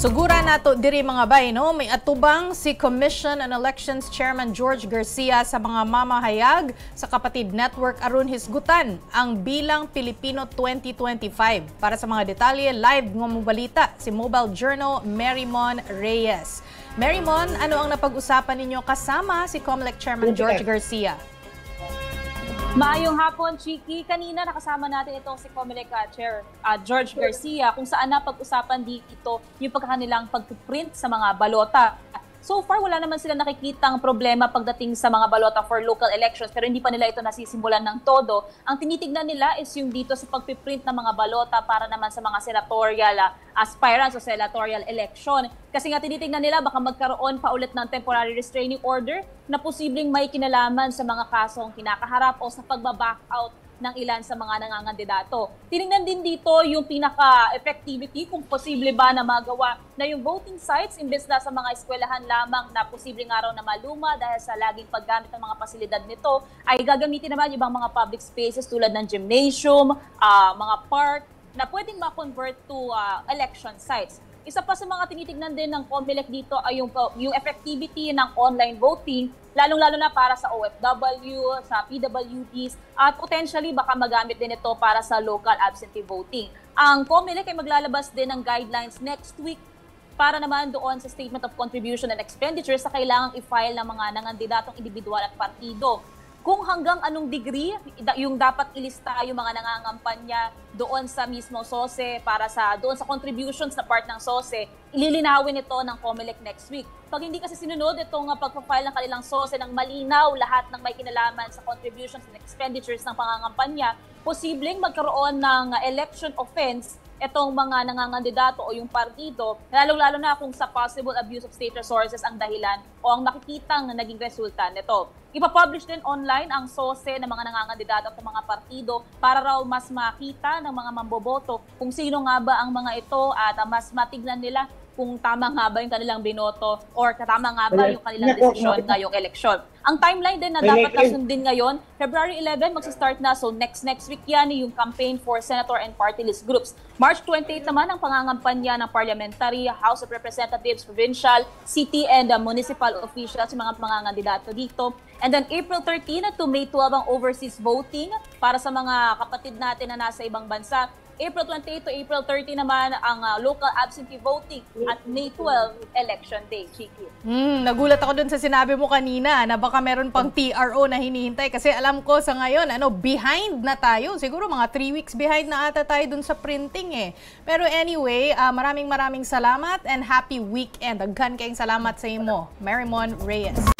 Sugura nato diri mga bay, no? May atubang si Commission on Elections Chairman George Garcia sa mga mamahayag sa Kapatid Network aron hisgutan ang bilang Pilipino 2025. Para sa mga detalye, live ng balita si Mobile Journal Marymon Reyes. Marymon, ano ang napag-usapan ninyo kasama si COMELEC Chairman George Garcia? Maayong hapon, Chiki. Kanina nakasama natin itong si COMELEC Chair George Garcia kung saan napag-usapan dito yung pagkakanilang pag-print sa mga balota. So far, wala naman sila nakikitang problema pagdating sa mga balota for local elections pero hindi pa nila ito nasisimulan ng todo. Ang tinitignan nila is yung dito sa pag-print ng mga balota para naman sa mga senatorial aspirants o senatorial election. Kasi nga tinitignan nila baka magkaroon pa ulit ng temporary restraining order na posibleng may kinalaman sa mga kasong kinakaharap o sa pagbaback out ng ilan sa mga nangangandidato. Tinignan din dito yung pinaka-effectivity kung posible ba na magawa na yung voting sites imbes na sa mga eskwelahan lamang na posibleng araw na maluma dahil sa laging paggamit ng mga pasilidad nito ay gagamitin naman yung ibang mga public spaces tulad ng gymnasium, mga park na pwedeng ma-convert to election sites. Isa pa sa mga tinitignan din ng COMELEC dito ay yung effectivity ng online voting, lalong-lalo na para sa OFW, sa PWDs, at potentially baka magamit din ito para sa local absentee voting. Ang COMELEC ay maglalabas din ng guidelines next week para naman doon sa Statement of Contribution and Expenditure sa kailangang i-file ng mga nangandidatong individual at partido. Kung hanggang anong degree yung dapat ilista yung mga nangangampanya doon sa mismo SOSE para doon sa contributions na part ng SOSE, ililinawin ito ng COMELEC next week. Pag hindi kasi sinunod itong pagpa-file ng kanilang SOSE ng malinaw lahat ng may kinalaman sa contributions and expenditures ng pangangampanya, posibleng magkaroon ng election offense itong mga nangangandidato o yung partido, lalong-lalo na kung sa possible abuse of state resources ang dahilan o ang makikitang naging resulta nito. Ipapublish din online ang SOSE ng mga nangangandidato at mga partido para raw mas makita ng mga mamboboto kung sino nga ba ang mga ito at mas matignan nila kung tama nga ba yung kanilang binoto or tama nga ba yung kanilang desisyon ngayong eleksyon. Ang timeline din na dapat nasundin ngayon, February 11, magsa-start na. So next week yan yung campaign for senator and party list groups. March 28 naman ang pangangampanya ng parliamentary, House of Representatives, provincial, city and municipal officials, yung mga pangangandidato dito. And then April 13 to May 12 ang overseas voting para sa mga kapatid natin na nasa ibang bansa. April 28 to April 30 naman ang local absentee voting at May 12 election day, Chiki. Nagulat ako dun sa sinabi mo kanina na baka meron pang TRO na hinihintay kasi alam ko sa ngayon behind na tayo. Siguro mga 3 weeks behind na ata tayo dun sa printing eh. Pero anyway, maraming salamat and happy weekend. Daghan kayong salamat sa imo, Marymon Reyes.